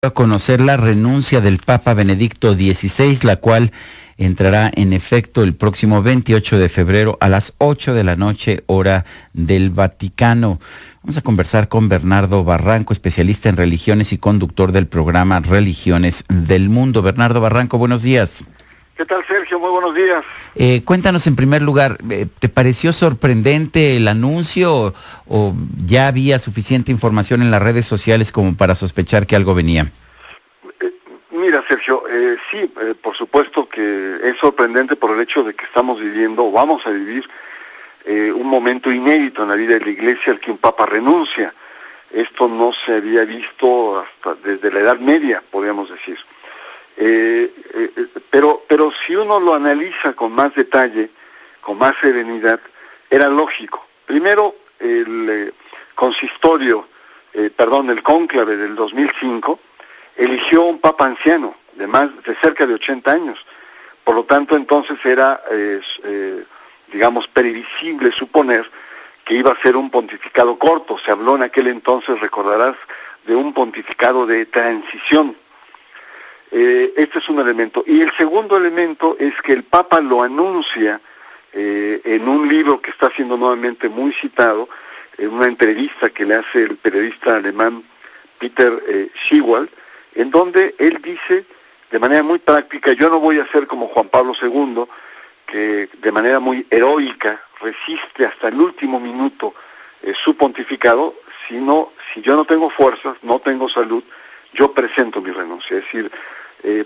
a conocer la renuncia del Papa Benedicto XVI, la cual entrará en efecto el próximo 28 de febrero a las 8 de la noche, hora del Vaticano. Vamos a conversar con Bernardo Barranco, especialista en religiones y conductor del programa Religiones del Mundo. Bernardo Barranco, buenos días. ¿Qué tal, Sergio? Muy buenos días. Cuéntanos en primer lugar, ¿te pareció sorprendente el anuncio o ya había suficiente información en las redes sociales como para sospechar que algo venía? Mira, Sergio, sí, por supuesto que es sorprendente por el hecho de que estamos viviendo, o vamos a vivir, un momento inédito en la vida de la Iglesia al que un Papa renuncia. Esto no se había visto hasta desde la Edad Media, podríamos decir. Pero si uno lo analiza con más detalle, con más serenidad, era lógico. Primero, el el cónclave del 2005, eligió un papa anciano, de cerca de 80 años. Por lo tanto, entonces era, previsible suponer que iba a ser un pontificado corto. Se habló en aquel entonces, recordarás, de un pontificado de transición. Este es un elemento. Y el segundo elemento es que el Papa lo anuncia en un libro que está siendo nuevamente muy citado, en una entrevista que le hace el periodista alemán Peter Schiwald, en donde él dice de manera muy práctica: yo no voy a ser como Juan Pablo II, que de manera muy heroica resiste hasta el último minuto su pontificado, sino si yo no tengo fuerzas, no tengo salud, yo presento mi renuncia. Es decir,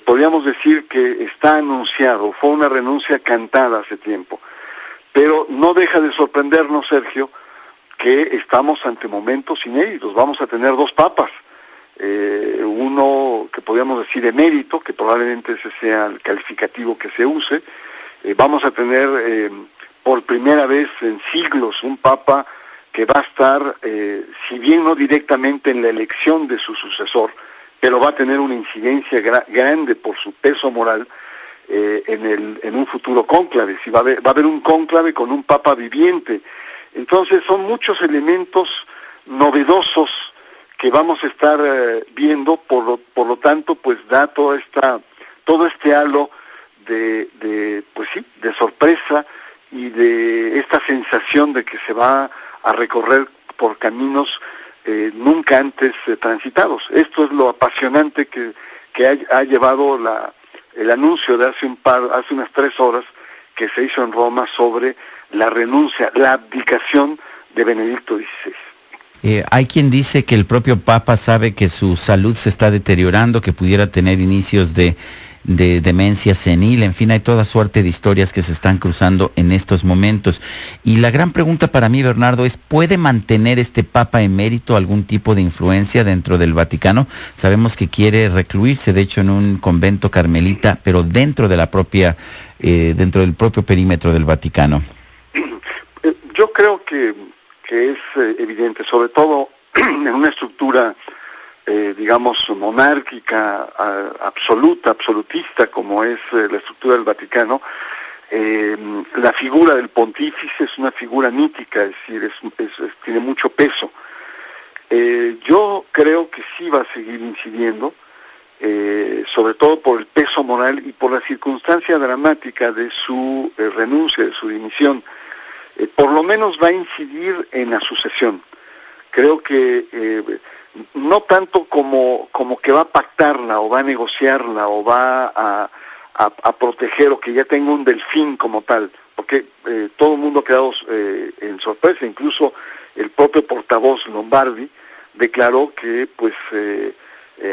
podríamos decir que está anunciado, fue una renuncia cantada hace tiempo, pero no deja de sorprendernos, Sergio, que estamos ante momentos inéditos. Vamos a tener dos papas, uno que podríamos decir emérito, que probablemente ese sea el calificativo que se use. Vamos a tener por primera vez en siglos un papa que va a estar, si bien no directamente en la elección de su sucesor, pero va a tener una incidencia grande por su peso moral en un futuro cónclave. Si va a haber un cónclave con un papa viviente. Entonces son muchos elementos novedosos que vamos a estar viendo, por lo tanto, pues da todo este halo de sorpresa y de esta sensación de que se va a recorrer por caminos nunca antes transitados. Esto es lo apasionante que ha llevado el anuncio de hace unas 3 horas que se hizo en Roma sobre la renuncia, la abdicación de Benedicto XVI. Hay quien dice que el propio Papa sabe que su salud se está deteriorando, que pudiera tener inicios de demencia senil. En fin, hay toda suerte de historias que se están cruzando en estos momentos. Y la gran pregunta para mí, Bernardo, es: ¿puede mantener este Papa emérito algún tipo de influencia dentro del Vaticano? Sabemos que quiere recluirse, de hecho, en un convento carmelita, pero dentro del propio perímetro del Vaticano. Yo creo que es evidente, sobre todo en una estructura monárquica, absolutista, como es la estructura del Vaticano. La figura del pontífice es una figura mítica, es decir, tiene mucho peso. Yo creo que sí va a seguir incidiendo, sobre todo por el peso moral y por la circunstancia dramática de su renuncia, de su dimisión. Por lo menos va a incidir en la sucesión. Creo que no tanto como que va a pactarla o va a negociarla o va a proteger, o que ya tenga un delfín como tal, porque todo el mundo ha quedado en sorpresa. Incluso el propio portavoz Lombardi declaró que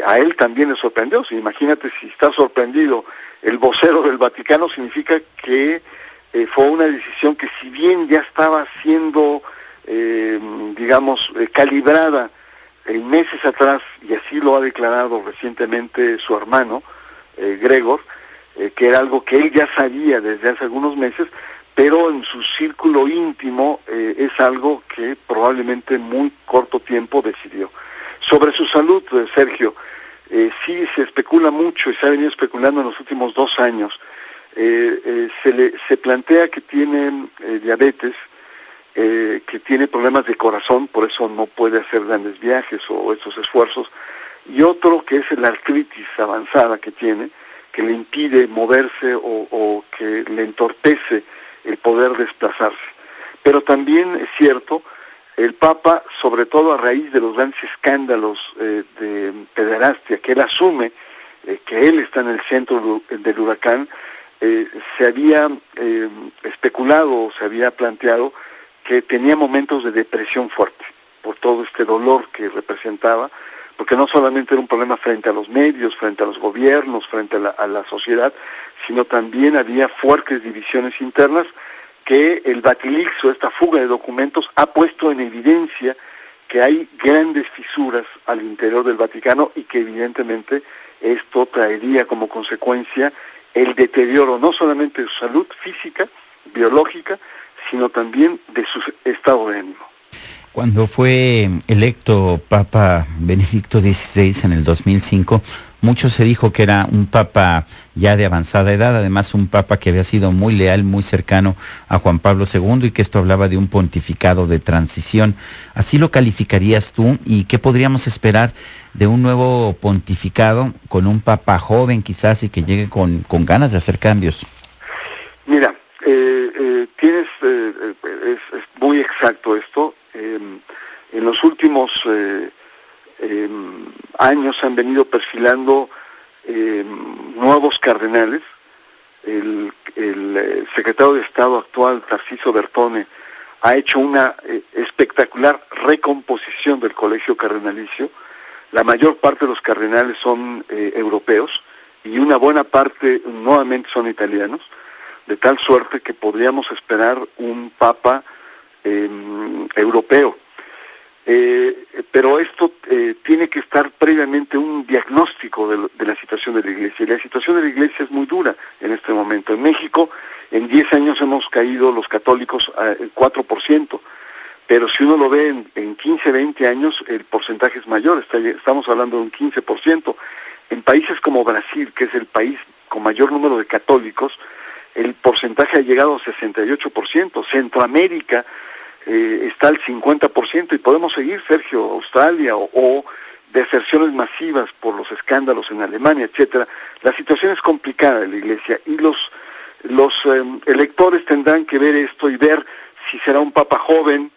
a él también le sorprendió. O sea, imagínate, si está sorprendido el vocero del Vaticano, significa que fue una decisión que, si bien ya estaba siendo calibrada meses atrás, y así lo ha declarado recientemente su hermano, Gregor, que era algo que él ya sabía desde hace algunos meses, pero en su círculo íntimo es algo que probablemente en muy corto tiempo decidió. Sobre su salud, Sergio, sí se especula mucho, y se ha venido especulando en los últimos 2 años. Se plantea que tiene diabetes, que tiene problemas de corazón, por eso no puede hacer grandes viajes o estos esfuerzos, y otro que es la artritis avanzada que tiene, que le impide moverse o que le entorpece el poder desplazarse. Pero también es cierto, el Papa, sobre todo a raíz de los grandes escándalos de pederastia que él asume, que él está en el centro del huracán, se había especulado, se había planteado que tenía momentos de depresión fuerte por todo este dolor que representaba, porque no solamente era un problema frente a los medios, frente a los gobiernos, frente a la sociedad, sino también había fuertes divisiones internas que el Vatilix, o esta fuga de documentos, ha puesto en evidencia que hay grandes fisuras al interior del Vaticano y que evidentemente esto traería como consecuencia el deterioro no solamente de su salud física, biológica, sino también de su estado de ánimo. Cuando fue electo Papa Benedicto XVI en el 2005, mucho se dijo que era un papa ya de avanzada edad, además un papa que había sido muy leal, muy cercano a Juan Pablo II, y que esto hablaba de un pontificado de transición. ¿Así lo calificarías tú? ¿Y qué podríamos esperar de un nuevo pontificado con un papa joven quizás y que llegue con ganas de hacer cambios? Mira, es muy exacto esto. En los últimos años se han venido perfilando nuevos cardenales. El secretario de Estado actual, Tarcisio Bertone, ha hecho una espectacular recomposición del colegio cardenalicio. La mayor parte de los cardenales son europeos y una buena parte nuevamente son italianos, de tal suerte que podríamos esperar un papa europeo. Pero esto tiene que estar previamente un diagnóstico de la situación de la Iglesia. Y la situación de la Iglesia es muy dura en este momento. En México, en 10 años hemos caído los católicos al 4%, pero si uno lo ve en 15, 20 años, el porcentaje es mayor, estamos hablando de un 15%. En países como Brasil, que es el país con mayor número de católicos, el porcentaje ha llegado a 68%. Centroamérica está al 50%, y podemos seguir, Sergio, Australia o deserciones masivas por los escándalos en Alemania, etcétera. La situación es complicada en la Iglesia y los electores tendrán que ver esto y ver si será un papa joven,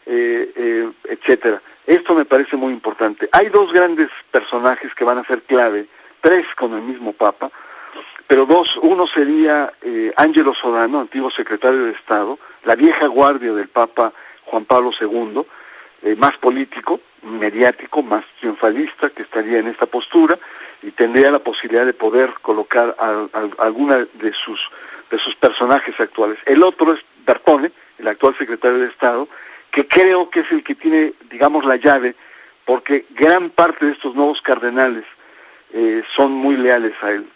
etcétera. Esto me parece muy importante. Hay dos grandes personajes que van a ser clave, tres con el mismo papa, pero uno sería Angelo Sodano, antiguo secretario de Estado, la vieja guardia del Papa Juan Pablo II, más político, mediático, más triunfalista, que estaría en esta postura y tendría la posibilidad de poder colocar a alguna de sus personajes actuales. El otro es Bertone, el actual secretario de Estado, que creo que es el que tiene, digamos, la llave, porque gran parte de estos nuevos cardenales son muy leales a él.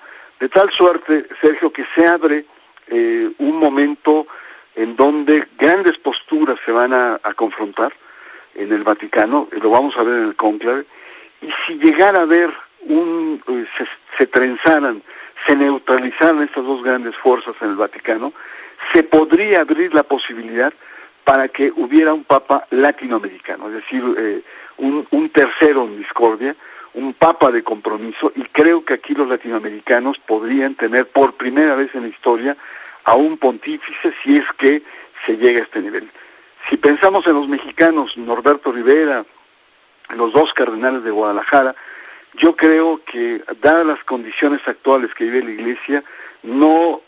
De tal suerte, Sergio, que se abre un momento en donde grandes posturas se van a confrontar en el Vaticano, lo vamos a ver en el cónclave, y si llegara a haber se trenzaran, se neutralizaran estas dos grandes fuerzas en el Vaticano, se podría abrir la posibilidad para que hubiera un papa latinoamericano, es decir, un tercero en discordia, un papa de compromiso, y creo que aquí los latinoamericanos podrían tener por primera vez en la historia a un pontífice si es que se llega a este nivel. Si pensamos en los mexicanos, Norberto Rivera, los dos cardenales de Guadalajara, yo creo que, dadas las condiciones actuales que vive la Iglesia, no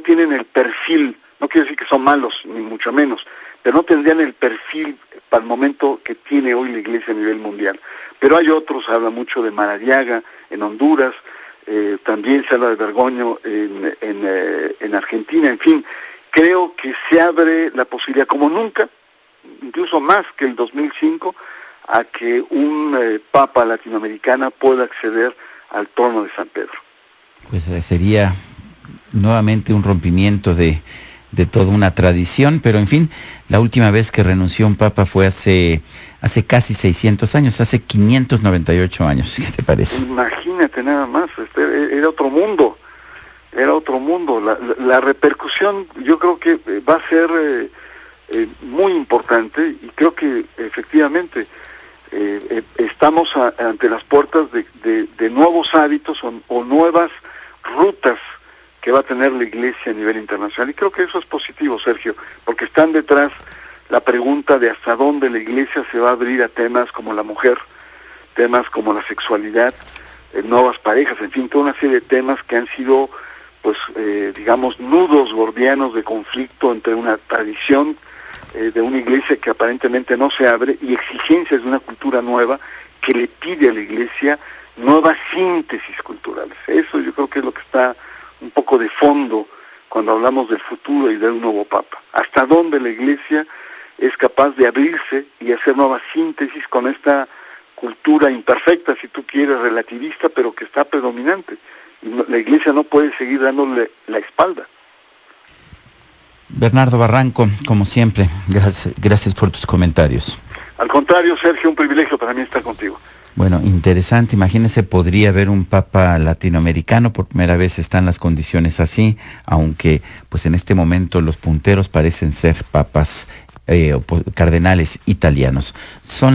tienen el perfil, no quiero decir que son malos, ni mucho menos, pero no tendrían el perfil para el momento que tiene hoy la Iglesia a nivel mundial. Pero hay otros, habla mucho de Maradiaga en Honduras, también se habla de Bergoglio en Argentina, en fin, creo que se abre la posibilidad, como nunca, incluso más que el 2005, a que un papa latinoamericana pueda acceder al trono de San Pedro. Pues sería nuevamente un rompimiento de toda una tradición, pero en fin, la última vez que renunció un papa fue hace casi 600 años, hace 598 años. ¿Qué te parece? Imagínate nada más, era otro mundo, La repercusión yo creo que va a ser muy importante, y creo que efectivamente estamos ante las puertas de nuevos hábitos o nuevas rutas que va a tener la Iglesia a nivel internacional. Y creo que eso es positivo, Sergio, porque están detrás la pregunta de hasta dónde la Iglesia se va a abrir a temas como la mujer, temas como la sexualidad, nuevas parejas, en fin, toda una serie de temas que han sido, pues, digamos, nudos gordianos de conflicto entre una tradición de una iglesia que aparentemente no se abre y exigencias de una cultura nueva que le pide a la iglesia nuevas síntesis culturales. Eso yo creo que es lo que está un poco de fondo cuando hablamos del futuro y de un nuevo papa. Hasta dónde la iglesia es capaz de abrirse y hacer nuevas síntesis con esta cultura imperfecta, si tú quieres, relativista, pero que está predominante. Y la iglesia no puede seguir dándole la espalda. Bernardo Barranco, como siempre, gracias por tus comentarios. Al contrario, Sergio, un privilegio para mí estar contigo. Bueno, interesante. Imagínese, podría haber un papa latinoamericano. Por primera vez están las condiciones así, aunque pues en este momento los punteros parecen ser papas cardenales italianos. Son